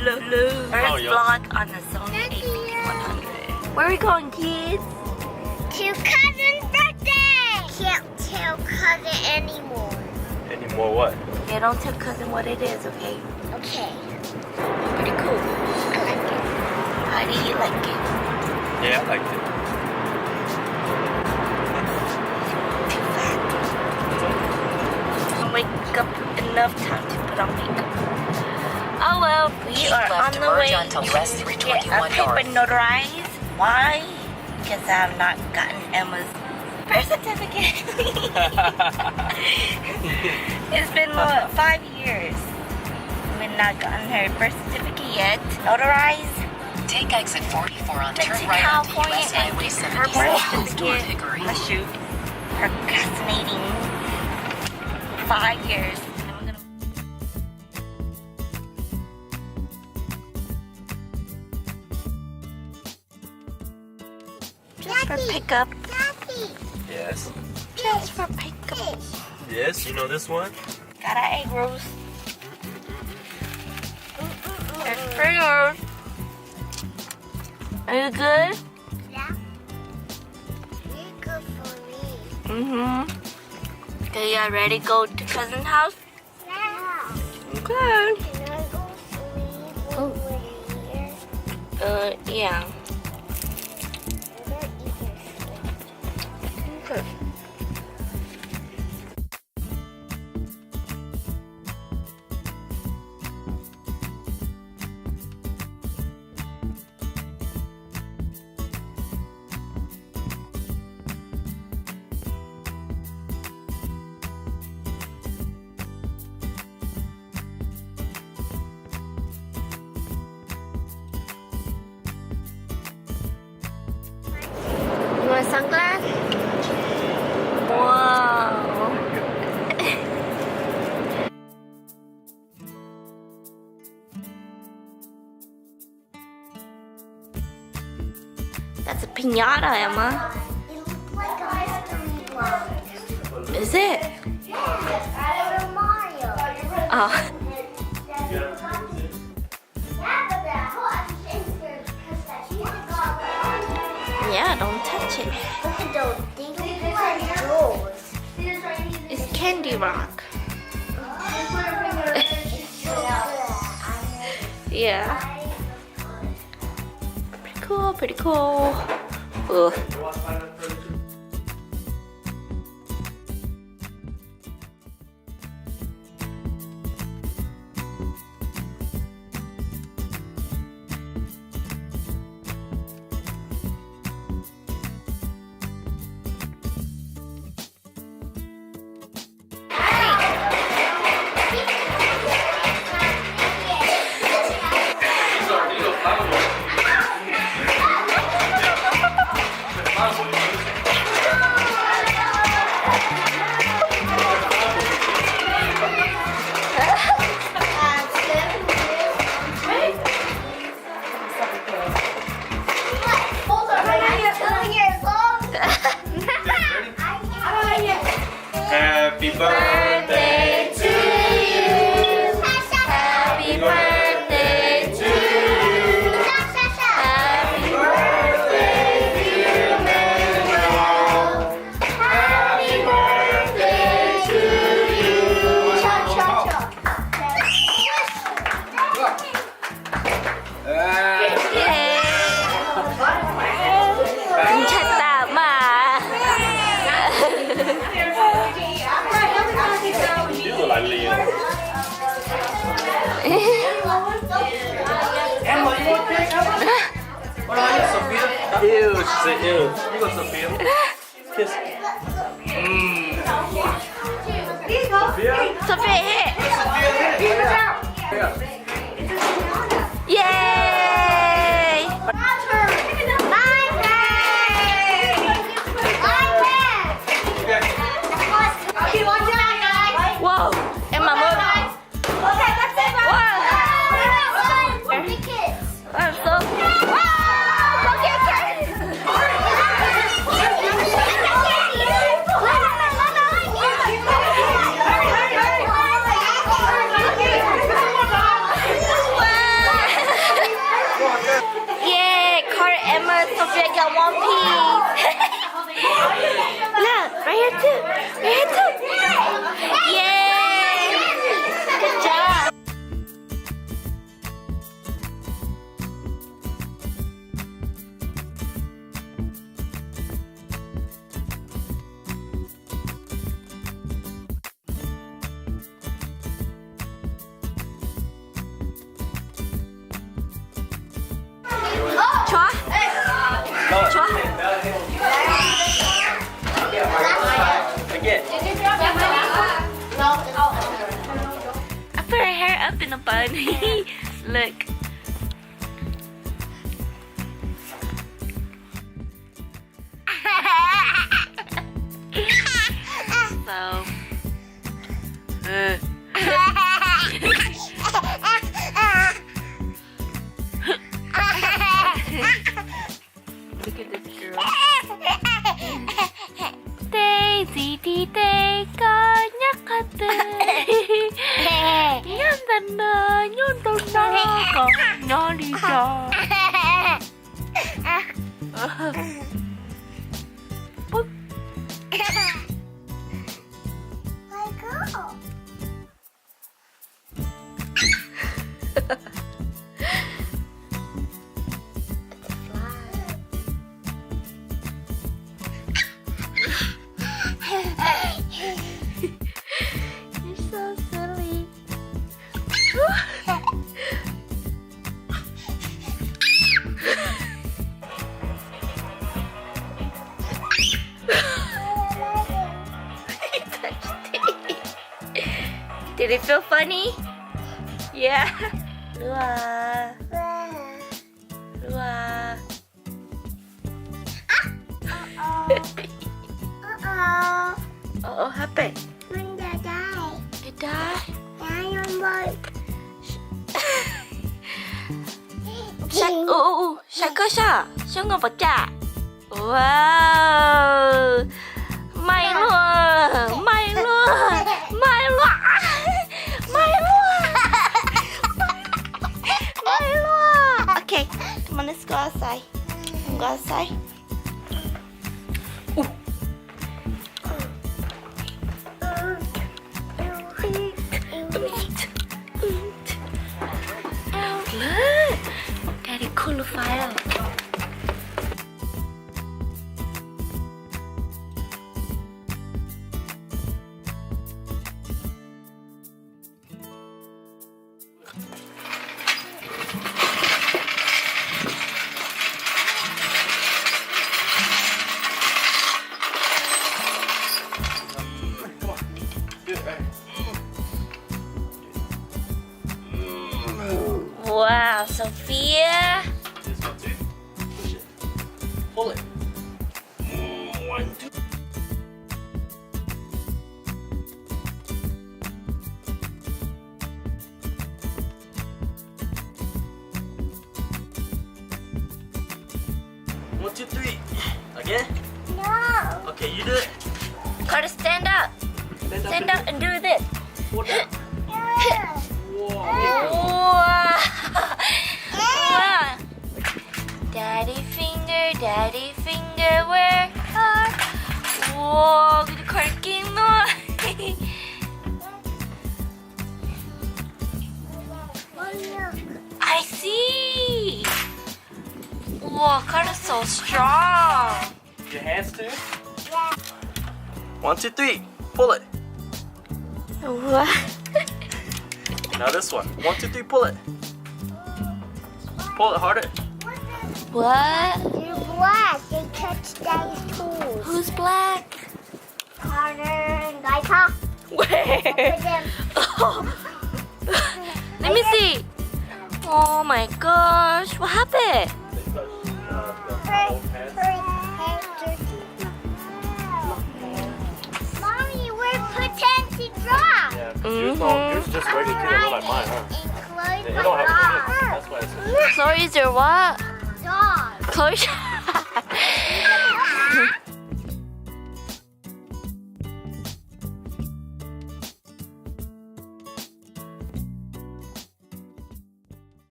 First vlog on the Sony a6100. Where are we going, kids? To cousin's birthday! Can't tell cousin anymore. Anymore what? Yeah, don't tell cousin what it is, okay? Okay. Pretty cool. I like it. How do you like it? Yeah, I liked it. Too fat. Don't wake up enough time to put on makeup. Oh well, we are on the way to get our paper notarized. Why? Because I have not gotten Emma's birth certificate. It's been 5 years. We've not gotten her birth certificate yet. Notarized. Take exit 44 on Been turn to right onto California US and Highway get her birth 76 North certificate. Hickory. Let's shoot. Procrastinating 5 years. Just for pickup. Daddy, Yes. Just for pickup. Yes, you know this one? Got our egg rolls. It's fingers. Are you good? yeah. You're good for me. Mm-hmm. Okay, y'all ready to go to cousin's house? Yeah. Okay. Can I go sleep over here? Yeah. Where you can sleep? Okay. You want sunglasses? Wow. That's a piñata, Emma. It looks like a mystery box. Is it? Yeah, it's Mario. Oh. Yeah, don't touch it. Look at those things. Look like doors. It's Candy Rock. Yeah. Pretty cool, pretty cool. Ugh. Happy birthday to you. Happy birthday to you. Happy birthday, dear Manuel. Happy birthday to you. 괜찮다, You look like Liam. Ew, she said ew. You go, Sophia. Kiss. Sophia? Sophia, hit. Yeah. Yay! Whoa! Emma, move. I'm so. Sophia got one piece. Look, right here too. Right here too. Yay! Good job. 좋아? 좋아? Again. I put her hair up in a bun. Look. So. Look at this girl. Daisy đi đây có nhắc hết nhân tình nhân tôi nó còn nó đi cho bút You're so silly. Did it feel funny? Yeah. Lua. Lua. Oh, happy. Mình đã đây. It died. Đây ông ơi. 샤크샤 샹거 버짜 와우 마일로 마일로 마일로 마일로 마일로 Okay, come on, let's go outside. Go outside. Look, Daddy cool fire. Wow, Sophia. This one too. Push it. Pull it. 1, 2. One, two, three. Again? No. Okay, you do it. Gotta stand up. Stand up and do this. Hold it. Whoa. Wow. Wow. Daddy finger, where are? Wow, cái cracking nó. I see. Wow, cut is so strong. Your hands too. 1, 2, 3. Pull it. What? Now this one. 1, 2, 3. Pull it. Pull it harder. What? You're black. They touch Daddy's tools. Who's black? Carter and Gaita. Where? Put them. Oh. Let me see. Oh my gosh, what happened? Mommy, we're pretend to draw. Yeah, yours just regular kid look like mine, huh? And Chloe They don't have draw. a That's why it's Chloe's your what? Dog. Chloe.